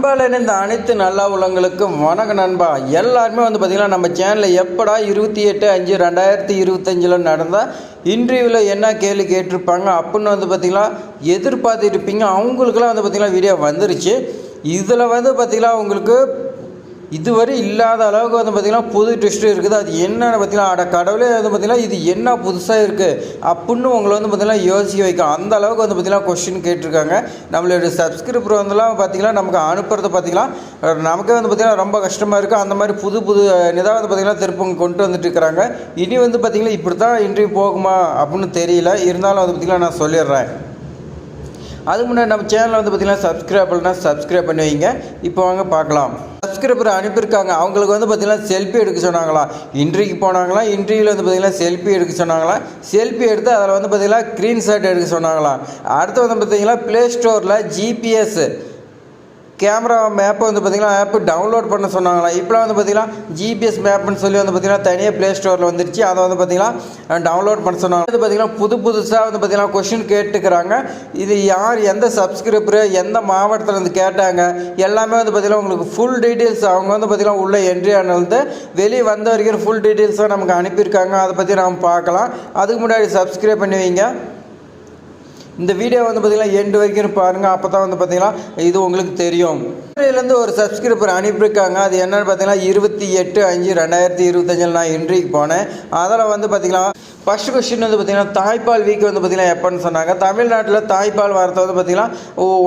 நண்பால் இணைந்த அனைத்து நல்ல உள்ளங்களுக்கும் வணக்கம் நண்பா. எல்லாருமே பார்த்திங்கன்னா நம்ம சேனலில் எப்படா 28/5/2025 நடந்த இன்டர்வியூவில் என்ன கேள்வி கேட்டிருப்பாங்க அப்படின்னு பார்த்திங்கன்னா எதிர்பார்த்துட்டு இருப்பீங்க. அவங்களுக்குலாம் பார்த்திங்கன்னா வீடியோ வந்துருச்சு. இதில் பார்த்திங்கன்னா உங்களுக்கு இதுவரை இல்லாத அளவுக்கு பார்த்திங்கன்னா புது ட்விஸ்ட்டு இருக்குது. அது என்னென்னு பார்த்திங்கன்னா கடவுளே பார்த்திங்கன்னா இது என்ன புதுசாக இருக்குது அப்படின்னு உங்களை பார்த்திங்கன்னா யோசிக்க வைக்கும். அந்த அளவுக்கு பார்த்திங்கன்னா கொஸ்டின் கேட்டிருக்காங்க. நம்மளுடைய சப்ஸ்கிரைபர் பார்த்திங்கன்னா நமக்கு அனுப்புறது பார்த்திங்கன்னா நமக்கே பார்த்திங்கன்னா ரொம்ப கஷ்டமாக இருக்குது. அந்த மாதிரி புது இதாக பார்த்திங்கன்னா திருப்பங்க கொண்டு வந்துட்டு இருக்கிறாங்க. இனி பார்த்திங்கன்னா இப்படி தான் இன்டர்வியூ போகுமா அப்படின்னு தெரியல. இருந்தாலும் பார்த்திங்கன்னா நான் சொல்லிடுறேன். அதுக்கு முன்னாடி நம்ம சேனலில் பார்த்திங்கன்னா சப்ஸ்கிரைப் பண்ணால் சப்ஸ்கிரைப் பண்ணி வைங்க. இப்போ வாங்க பார்க்கலாம். சப்ஸ்கிரைபர் அனுப்பியிருக்காங்க. அவங்களுக்கு பார்த்திங்கன்னா செல்ஃபி எடுக்க சொன்னாங்களா. இன்டர்வியூக்கு போனாங்களா. இன்டர்வியூவில் பார்த்திங்கன்னா செல்ஃபி எடுக்க சொன்னாங்களா. செல்ஃபி எடுத்து அதில் பார்த்திங்கன்னா ஸ்க்ரீன்ஷாட் எடுக்க சொன்னாங்களா. அடுத்து பார்த்திங்கன்னா ப்ளே ஸ்டோரில் ஜிபிஎஸ் கேமரா மேப்பை பார்த்திங்கன்னா ஆப்பு டவுன்லோட் பண்ண சொன்னாங்களா. இப்போலாம் பார்த்திங்கன்னா ஜிபிஎஸ் மேப்னு சொல்லி பார்த்திங்கன்னா தனியாக ப்ளே ஸ்டோரில் வந்துருச்சு. அதை பார்த்திங்கன்னா டவுன்லோட் பண்ண சொன்னாங்க. அது பார்த்திங்கன்னா புதுசாக பார்த்திங்கன்னா கொஷின் கேட்டுக்கிறாங்க. இது யார் எந்த சப்ஸ்கிரைபரு எந்த மாவட்டத்தில் கேட்டாங்க எல்லாமே பார்த்திங்கன்னா உங்களுக்கு ஃபுல் டீட்டெயில்ஸ் அவங்க பார்த்திங்கன்னா உள்ள என்ட்ரி ஆனது வெளியே வந்த வரைக்கும் ஃபுல் டீட்டெயில்ஸாக நமக்கு அனுப்பியிருக்காங்க. அதை பற்றி நம்ம பார்க்கலாம். அதுக்கு முன்னாடி சப்ஸ்கிரைப் பண்ணி வைங்க. இந்த வீடியோ பார்த்திங்கன்னா எண்டு வரைக்கும் பாருங்கள். அப்போ தான் பார்த்திங்கன்னா இது உங்களுக்கு தெரியும். இதுலேருந்து ஒரு சப்ஸ்கிரைபர் அனுப்பியிருக்காங்க. அது என்னென்னு பார்த்திங்கன்னா 28/5/2025 நான் இன்டர்வியூக்கு போனேன். அதில் பார்த்திங்கன்னா ஃபஸ்ட்டு கொஸ்டின் பார்த்திங்கன்னா தாய்ப்பால் வீக் பார்த்திங்கன்னா எப்போன்னு சொன்னாங்க. தமிழ்நாட்டில் தாய்ப்பால் வாரத்தை பார்த்திங்கன்னா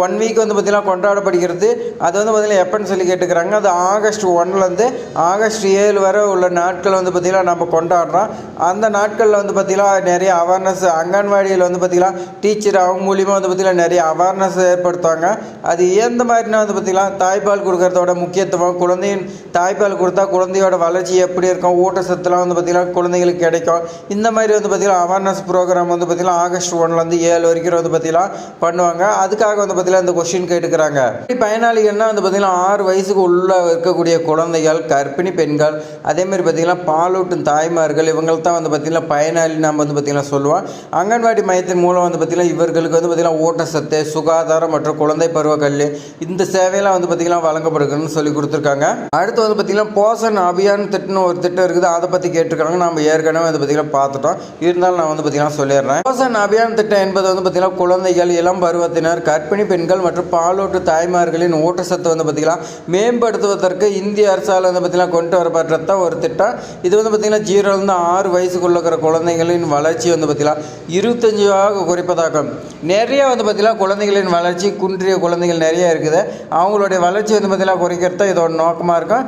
1 வீக் பார்த்திங்கன்னா கொண்டாடப்படுகிறது. அது பார்த்திங்கன்னா எப்போன்னு சொல்லி கேட்டுக்கிறாங்க. அது August 1லேருந்து August 7 வரை உள்ள நாட்கள் பார்த்திங்கன்னா நம்ம கொண்டாடுறோம். அந்த நாட்களில் பார்த்திங்கன்னா நிறைய அவேர்னஸ் அங்கன்வாடியில் பார்த்திங்கன்னா டீச்சர் அவங்க மூலியமாக பார்த்திங்கன்னா நிறைய அவேர்னஸ் ஏற்படுத்துவாங்க. அது எந்த மாதிரினா பார்த்திங்கன்னா தாய்ப்பால் கொடுக்கறதோட முக்கியத்துவம், குழந்தையின் தாய்ப்பால் கொடுத்தா குழந்தையோட வளர்ச்சி எப்படி இருக்கும், ஊட்டச்சத்துலாம் பார்த்திங்கன்னா குழந்தைங்களுக்கு கிடைக்கும். இந்த மாதிரி பார்த்திங்கன்னா அவேர்னஸ் ப்ரோக்ராம் பார்த்திங்கன்னா August 1லேருந்து 7 வரைக்கும் பார்த்திங்கன்னா பண்ணுவாங்க. அதுக்காக பார்த்திங்கன்னா இந்த கொஸ்டின் கேட்டுக்கிறாங்க. பயனாளிகள்னா பார்த்திங்கன்னா 6 வயசுக்கு உள்ள இருக்கக்கூடிய குழந்தைகள், கர்ப்பிணி பெண்கள், அதேமாதிரி பார்த்திங்கன்னா பாலூட்டும் தாய்மார்கள், இவங்களுக்கு தான் பார்த்திங்கன்னா பயனாளி நம்ம பார்த்திங்கன்னா சொல்லுவோம். அங்கன்வாடி மையத்தின் மூலம் பார்த்திங்கன்னா இவர்களுக்கு பார்த்திங்கன்னா ஊட்டச்சத்து, சுகாதாரம் மற்றும் குழந்தை பருவ கல்வி இந்த சேவையெல்லாம் பார்த்திங்கன்னா வழங்கப்படுதுன்னு சொல்லி கொடுத்துருக்காங்க. அடுத்து பார்த்திங்கன்னா போஷன் அபியான் திட்டம்னு ஒரு திட்டம் இருக்குது. அதை பற்றி கேட்டிருக்காங்க. நம்ம ஏற்கனவே பார்த்திங்கன்னா பார்த்துட்டோம். இருந்தாலும் நான் பார்த்திங்கன்னா சொல்லிடுறேன். போஷன் அபியான் திட்டம் என்பது பார்த்திங்கன்னா குழந்தைகள், இளம் பருவத்தினர், கர்ப்பிணி பெண்கள் மற்றும் பாலூட்டு தாய்மார்களின் ஊட்டச்சத்து பார்த்திங்கன்னா மேம்படுத்துவதற்கு இந்திய அரசால் பார்த்திங்கன்னா கொண்டு வரப்பட்ட ஒரு திட்டம். இது பார்த்திங்கன்னா 0லேருந்து 6 வயசுக்குள்ள இருக்கிற குழந்தைகளின் வளர்ச்சி பார்த்திங்கன்னா 25 குறைப்பதாகும். நிறைய பார்த்திங்கன்னா குழந்தைகளின் வளர்ச்சி குன்றிய குழந்தைகள் நிறைய இருக்குது. அவங்களுடைய வளர்ச்சி பார்த்திங்கன்னா குறைக்கிறது தான் இதோட நோக்கமாக இருக்கும்.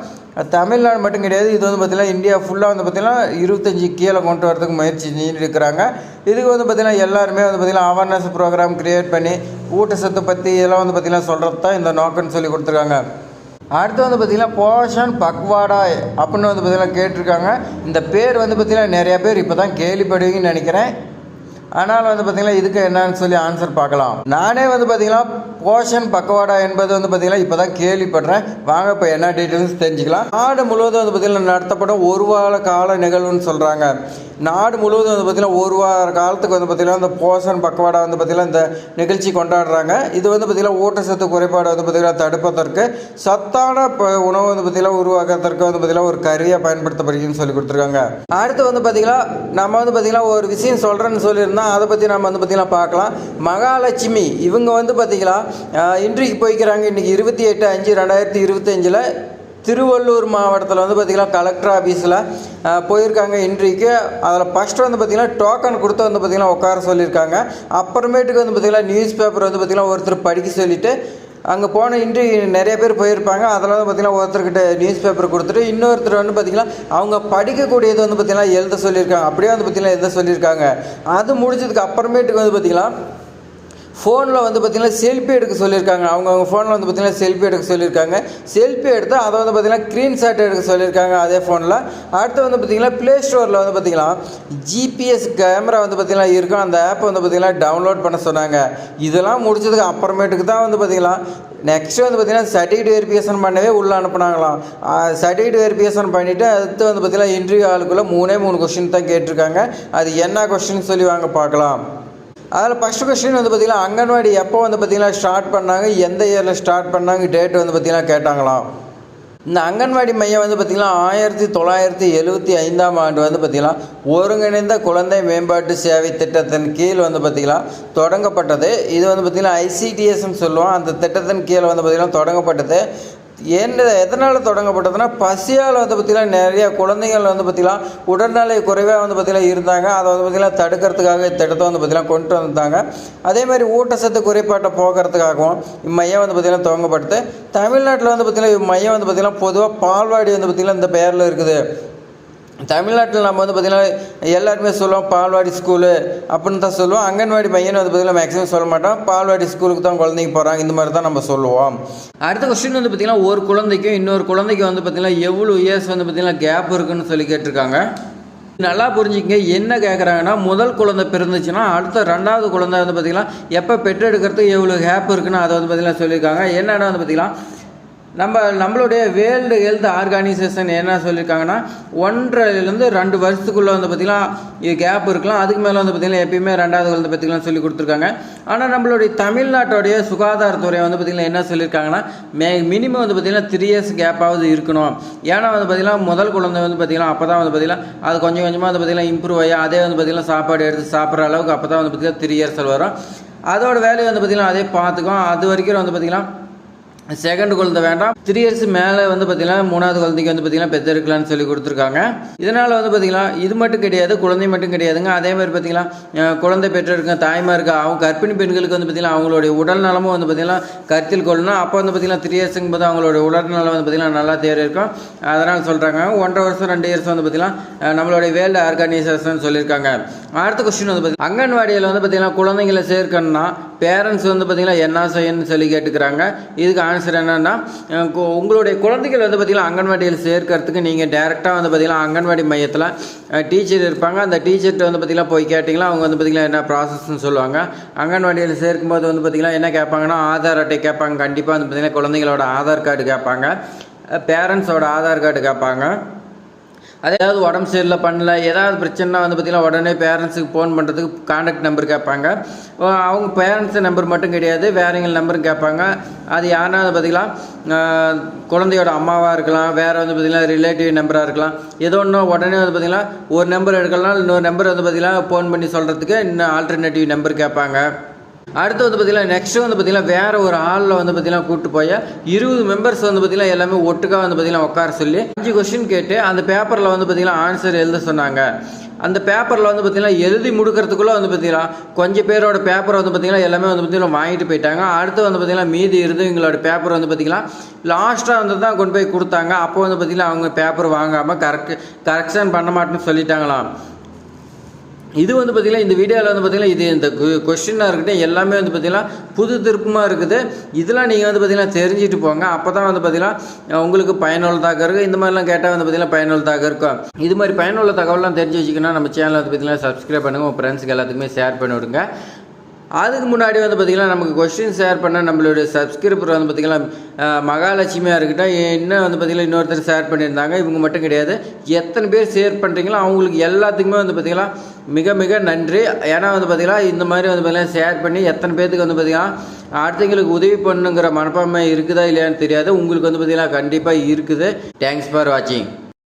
தமிழ்நாடு மட்டும் கிடையாது. இது பார்த்திங்கன்னா இந்தியா ஃபுல்லாக பார்த்திங்கன்னா 25 கீழே கொண்டு வரதுக்கு முயற்சி செஞ்சுட்டு இருக்கிறாங்க. இதுக்கு பார்த்திங்கன்னா எல்லாருமே பார்த்திங்கன்னா அவேர்னஸ் ப்ரோக்ராம் க்ரியேட் பண்ணி ஊட்டச்சத்து பற்றி இதெல்லாம் பார்த்திங்கன்னா சொல்கிறது தான் இந்த நோக்கம்னு சொல்லி கொடுத்துருக்காங்க. அடுத்து பார்த்திங்கன்னா போஷன் பக்வாடா அப்படின்னு பார்த்திங்கன்னா கேட்டிருக்காங்க. இந்த பேர் பார்த்திங்கன்னா நிறையா பேர் இப்போ தான் கேள்விப்படுவீங்கன்னு நினைக்கிறேன். ஆனால் பார்த்திங்கன்னா இதுக்கு என்னன்னு சொல்லி ஆன்சர் பார்க்கலாம். நானே பார்த்திங்கன்னா போஷன் பக்கவாடா என்பது பார்த்திங்கன்னா இப்போ தான் கேள்விப்படுறேன். வாங்க இப்போ என்ன டீட்டெயில்ஸ் தெரிஞ்சுக்கலாம். நாடு முழுவதும் பார்த்திங்கன்னா நடத்தப்படும் ஒரு வார கால நிகழ்வுன்னு சொல்கிறாங்க. நாடு முழுவதும் பார்த்திங்கன்னா ஒரு வார காலத்துக்கு பார்த்திங்கன்னா இந்த போஷன் பக்கவாடா பார்த்திங்கன்னா இந்த நிகழ்ச்சி கொண்டாடுறாங்க. இது பார்த்திங்கன்னா ஊட்டச்சத்து குறைபாடு பார்த்திங்கன்னா தடுப்பதற்கு சத்தான உணவு பார்த்திங்கன்னா உருவாக்குறதுக்கு பார்த்திங்கன்னா ஒரு கருவியாக பயன்படுத்தப்படுகிறதுன்னு சொல்லி கொடுத்துருக்காங்க. அடுத்து பார்த்திங்கன்னா நம்ம பார்த்திங்கன்னா ஒரு விஷயம் சொல்கிறேன்னு சொல்லியிருந்தோம். அதை பற்றி நம்ம பார்த்திங்கன்னா பார்க்கலாம். மகாலட்சுமி இவங்க பார்த்திங்கன்னா இன்றைக்கு போய்க்கிறாங்க. இன்றைக்கி 28/5/2025 திருவள்ளூர் மாவட்டத்தில் பார்த்திங்கன்னா கலெக்டர் ஆஃபீஸில் போயிருக்காங்க இன்றைக்கு. அதில் ஃபஸ்ட்டு பார்த்திங்கன்னா டோக்கன் கொடுத்து பார்த்திங்கன்னா உட்கார சொல்லியிருக்காங்க. அப்புறமேட்டுக்கு பார்த்திங்கன்னா நியூஸ் பேப்பர் பார்த்திங்கன்னா ஒருத்தர் படிக்க சொல்லிவிட்டு அங்கே போன இன்றைக்கு நிறைய பேர் போயிருப்பாங்க. அதில் பார்த்திங்கன்னா ஒருத்தர்கிட்ட நியூஸ் பேப்பர் கொடுத்துட்டு இன்னொருத்தர் பார்த்திங்கன்னா அவங்க படிக்கக்கூடியது பார்த்திங்கன்னா எழுத சொல்லியிருக்காங்க. அப்படியே பார்த்திங்கன்னா எழுத சொல்லியிருக்காங்க. அது முடிச்சதுக்கு அப்புறமேட்டுக்கு பார்த்திங்கன்னா ஃபோனில் பார்த்திங்கன்னா செல்ஃபி எடுக்க சொல்லியிருக்காங்க. அவங்க ஃபோனில் பார்த்திங்கன்னா செல்ஃபி எடுக்க சொல்லியிருக்காங்க. செல்ஃபி எடுத்து அதை பார்த்திங்கன்னா ஸ்க்ரீன்ஷாட் எடுக்க சொல்லியிருக்காங்க அதே ஃபோனில். அடுத்து பார்த்திங்கன்னா ப்ளே ஸ்டோரில் பார்த்திங்கன்னா ஜிபிஎஸ் கேமரா பார்த்திங்கன்னா இருக்கும். அந்த ஆப் பார்த்திங்கன்னா டவுன்லோட் பண்ண சொன்னாங்க. இதெல்லாம் முடிச்சதுக்கு அப்புறமேட்டுக்கு தான் பார்த்திங்கன்னா நெக்ஸ்ட்டு பார்த்திங்கன்னா சர்டிஃபிகேட் வெரிஃபிகேஷன் பண்ணவே உள்ளே அனுப்புனாங்களாம். சர்டிஃபிகேட் வெரிஃபிகேஷன் பண்ணிவிட்டு அடுத்து பார்த்திங்கன்னா இன்டர்வியூ ஆளுக்குள்ளே 3 கொஸ்டின் தான் கேட்டிருக்காங்க. அது என்ன கொஸ்டின் சொல்லி வாங்க பார்க்கலாம். அதில் ஃபஸ்ட்டு கொஸ்டின் வந்து பார்த்திங்கன்னா அங்கன்வாடி எப்போ வந்து பார்த்திங்கன்னா ஸ்டார்ட் பண்ணாங்க, எந்த இயரில் ஸ்டார்ட் பண்ணாங்க, டேட் வந்து பார்த்திங்கன்னா கேட்டாங்களாம். இந்த அங்கன்வாடி மையம் வந்து பார்த்திங்கன்னா 1975 ஆண்டு வந்து பார்த்திங்கன்னா ஒருங்கிணைந்த குழந்தை மேம்பாட்டு சேவை திட்டத்தின் கீழ் வந்து பார்த்திங்கன்னா தொடங்கப்பட்டது. இது வந்து பார்த்திங்கன்னா ICDSன்னு சொல்லுவோம். அந்த திட்டத்தின் கீழே வந்து பார்த்திங்கன்னா தொடங்கப்பட்டது. எதனால் தொடங்கப்பட்டதுன்னா பசியால் வந்து பார்த்திங்கன்னா நிறைய குழந்தைகள் வந்து பார்த்திங்கன்னா உடல்நிலை குறைவாக வந்து பார்த்திங்கன்னா இருந்தாங்க. அதை வந்து பார்த்திங்கன்னா தடுக்கிறதுக்காக திட்டத்தை வந்து பார்த்திங்கன்னா கொண்டு வந்தாங்க. அதே மாதிரி ஊட்டச்சத்து குறைபாட்டை போக்குறதுக்காகவும் இம்மையம் வந்து பார்த்திங்கன்னா துவங்கப்பட்டது. தமிழ்நாட்டில் வந்து பார்த்திங்கன்னா இம்மையம் வந்து பார்த்திங்கன்னா பொதுவாக பால்வாடி வந்து பார்த்திங்கன்னா இந்த பெயரில் இருக்குது. தமிழ்நாட்டில் நம்ம வந்து பார்த்திங்கன்னா எல்லாருமே சொல்லுவோம் பால்வாடி ஸ்கூலு அப்படின்னு தான் சொல்லுவோம். அங்கன்வாடி மையம் வந்து பார்த்திங்கன்னா மேக்ஸிமம் சொல்ல மாட்டோம். பால்வாடி ஸ்கூலுக்கு தான் குழந்தைங்க போகிறாங்க, இந்த மாதிரி தான் நம்ம சொல்லுவோம். அடுத்த கொஸ்டின் வந்து பார்த்திங்கன்னா ஒரு குழந்தைக்கும் இன்னொரு குழந்தைக்கு வந்து பார்த்திங்கன்னா எவ்வளோ இயர்ஸ் வந்து பார்த்திங்கன்னா கேப் இருக்குன்னு சொல்லி கேட்டிருக்காங்க. நல்லா புரிஞ்சுக்கங்க. என்ன கேட்குறாங்கன்னா முதல் குழந்தை பிறந்துச்சுன்னா அடுத்த 2வது குழந்தை வந்து பார்த்திங்கன்னா எப்போ பெற்றெடுக்கிறதுக்கு எவ்வளோ கேப் இருக்குன்னு அதை வந்து பார்த்திங்கன்னா சொல்லியிருக்காங்க. என்னென்னா வந்து பார்த்திங்கன்னா நம்மளுடைய வேர்ல்டு ஹெல்த் ஆர்கனைசேஷன் என்ன சொல்லியிருக்காங்கன்னா 1.5 to 2 வருஷத்துக்குள்ளே வந்து பார்த்திங்கன்னா கேப் இருக்கலாம். அதுக்கு மேலே வந்து பார்த்திங்கன்னா எப்பயுமே 2வது குழந்தை பார்த்திங்கன்னா சொல்லி கொடுத்துருக்காங்க. ஆனால் நம்மளுடைய தமிழ்நாட்டுடைய சுகாதாரத்துறை வந்து பார்த்திங்கன்னா என்ன சொல்லியிருக்காங்கன்னா மினிமம் வந்து பார்த்திங்கன்னா 3 years கேப்பாவது இருக்கணும். ஏன்னா வந்து பார்த்திங்கன்னா முதல் குழந்தை வந்து பார்த்திங்கன்னா அப்போ தான் வந்து பார்த்திங்கன்னா அது கொஞ்சம் கொஞ்சமாக வந்து பார்த்திங்கன்னா இம்ப்ரூவ் ஆகி அதே வந்து பார்த்திங்கன்னா சாப்பாடு எடுத்து சாப்பிட்ற அளவுக்கு அப்போ தான் வந்து பார்த்திங்கன்னா 3 years வரும். அதோட வேலையை வந்து பார்த்திங்கன்னா அதே பார்த்துக்கும். அது வரைக்கும் வந்து பார்த்திங்கன்னா செகண்ட் குழந்தை வேண்டாம். 3 years மேலே வந்து பார்த்திங்கன்னா 3வது குழந்தைக்கு வந்து பார்த்திங்கன்னா பெற்றெடுக்கலான்னு சொல்லி கொடுத்துருக்காங்க. இதனால் வந்து பார்த்திங்கன்னா இது மட்டும் கிடையாது, குழந்தை மட்டும் கிடையாதுங்க. அதே மாதிரி பார்த்திங்கன்னா குழந்தை பெற்றெடுக்க தாய்மாருக்கு அவங்க கர்ப்பிணி பெண்களுக்கு வந்து பார்த்திங்கன்னா அவங்களுடைய உடல் நலமும் வந்து பார்த்திங்கன்னா கருத்தில் கொள்ளணும். அப்போ வந்து பார்த்திங்கன்னா 3 yearsங்கும் போது அவங்களுடைய உடல் நலம் வந்து பார்த்திங்கன்னா நல்லா தேவை இருக்கும். அதனால் சொல்கிறாங்க 1.5 வருஷம் 2 years வந்து பார்த்திங்கன்னா நம்மளுடைய வேர்ல்டு ஆர்கனைசேஷன் சொல்லியிருக்காங்க. அடுத்த கொஸ்டின் வந்து பார்த்திங்கன்னா அங்கன்வாடியில் வந்து பார்த்திங்கன்னா குழந்தைங்களை சேர்க்கணும்னா பேரண்ட்ஸ் வந்து பார்த்திங்கன்னா என்ன செய்யணும்னு சொல்லி கேட்டுக்கிறாங்க. இதுக்கு ஆன்சர் என்னென்னா உங்களுடைய குழந்தைகள் வந்து பார்த்திங்கன்னா அங்கன்வாடியில் சேர்க்கறதுக்கு நீங்கள் டேரெக்டாக வந்து பார்த்திங்கன்னா அங்கன்வாடி மையத்தில் டீச்சர் இருப்பாங்க. அந்த டீச்சர்கிட்ட வந்து பார்த்திங்கன்னா போய் கேட்டிங்கன்னா அவங்க வந்து பார்த்திங்கன்னா என்ன ப்ராசஸ்ன்னு சொல்லுவாங்க. அங்கன்வாடியில் சேர்க்கும்போது வந்து பார்த்திங்கன்னா என்ன கேட்பாங்கன்னா ஆதார் அட்டை கேட்பாங்க. கண்டிப்பாக வந்து பார்த்திங்கன்னா குழந்தைங்களோட ஆதார் கார்டு கேட்பாங்க, பேரண்ட்ஸோட ஆதார் கார்டு கேட்பாங்க. அதாவது உடம்பு சரியில்லை பண்ணல ஏதாவது பிரச்சனைனா வந்து பார்த்திங்கன்னா உடனே பேரண்ட்ஸுக்கு ஃபோன் பண்ணுறதுக்கு கான்டாக்ட் நம்பர் கேட்பாங்க. அவங்க பேரண்ட்ஸ் நம்பர் மட்டும் கிடையாது, வேற எங்கள் நம்பரும் கேட்பாங்க. அது யாருன்னா பார்த்திங்கன்னா குழந்தையோட அம்மாவாக இருக்கலாம், வேறு வந்து பார்த்திங்கன்னா ரிலேட்டிவ் நம்பராக இருக்கலாம். ஏதோ ஒன்று உடனே வந்து பார்த்திங்கன்னா ஒரு நம்பர் எடுக்கலாம், இன்னொரு நம்பர் வந்து பார்த்திங்கன்னா ஃபோன் பண்ணி சொல்கிறதுக்கு இன்னும் ஆல்டர்னேட்டிவ் நம்பர் கேட்பாங்க. அடுத்து வந்து பார்த்திங்கன்னா நெக்ஸ்ட்டு வந்து பார்த்திங்கன்னா வேறு ஒரு ஆளில் வந்து பார்த்திங்கன்னா கூப்பிட்டு போய் 20 மெம்பர்ஸ் வந்து பார்த்திங்கன்னா எல்லாமே ஒட்டுக்காக வந்து பார்த்திங்கன்னா உட்கார சொல்லி 5 கொஸ்டின் கேட்டு அந்த பேப்பரில் வந்து பார்த்திங்கன்னா ஆன்சர் எழுத சொன்னாங்க. அந்த பேப்பரில் வந்து பார்த்திங்கன்னா எழுதி முடுக்கிறதுக்குள்ளே வந்து பார்த்திங்கன்னா கொஞ்சம் பேரோட பேப்பர் வந்து பார்த்திங்கன்னா எல்லாமே வந்து பார்த்திங்கன்னா வாங்கிட்டு போயிட்டாங்க. அடுத்து வந்து பார்த்திங்கன்னா மீதி இருந்து எங்களோட பேப்பர் வந்து பார்த்திங்கன்னா லாஸ்ட்டாக வந்து தான் கொண்டு போய் கொடுத்தாங்க. அப்போ வந்து பார்த்திங்கன்னா அவங்க பேப்பர் வாங்காமல் கரெக்ஷன் பண்ண மாட்டேன்னு சொல்லிட்டாங்களாம். இது வந்து பார்த்திங்கன்னா இந்த வீடியோவில் வந்து பார்த்திங்கன்னா இது இந்த கொஸ்டினாக இருக்கட்டும் எல்லாமே வந்து பார்த்திங்கன்னா புது திருப்பமாக இருக்குது. இதெல்லாம் நீங்கள் வந்து பார்த்திங்கன்னா தெரிஞ்சுட்டு போங்க. அப்போ தான் வந்து பார்த்திங்கன்னா உங்களுக்கு பயனுள்ளதாக இருக்குது. இந்த மாதிரிலாம் கேட்டால் வந்து பார்த்திங்கன்னா பயனுள்ளதாக இருக்கும். இது மாதிரி பயனுள்ள தகவலாம் தெரிஞ்சு வச்சுக்கணும். நம்ம சேனலை வந்து பார்த்திங்கன்னா சப்ஸ்கிரைப் பண்ணுங்கள், உங்கள் ஃப்ரெண்ட்ஸுக்கு எல்லாத்துக்குமே ஷேர் பண்ணி விடுங்க. அதுக்கு முன்னாடி வந்து பார்த்திங்கன்னா நமக்கு கொஸ்டின் ஷேர் பண்ண நம்மளுடைய சப்ஸ்கிரைபர் வந்து பார்த்திங்கன்னா மகாலட்சுமியாக இருக்கட்டும், இன்னும் வந்து பார்த்திங்கன்னா இன்னொருத்தர் ஷேர் பண்ணியிருந்தாங்க. இவங்க மட்டும் கிடையாது, எத்தனை பேர் ஷேர் பண்ணுறீங்களோ அவங்களுக்கு எல்லாத்துக்குமே வந்து பார்த்திங்கன்னா மிக மிக நன்றி. ஏன்னா வந்து பார்த்திங்கன்னா இந்த மாதிரி வந்து பார்த்திங்கன்னா ஷேர் பண்ணி எத்தனை பேருக்கு வந்து பார்த்திங்கன்னா அடுத்தவங்களுக்கு உதவி பண்ணுங்கிற மனப்பான்மை இருக்குதா இல்லையான்னு தெரியாது. உங்களுக்கு வந்து பார்த்திங்கன்னா கண்டிப்பாக இருக்குது. தேங்க்ஸ் ஃபார் வாட்சிங்.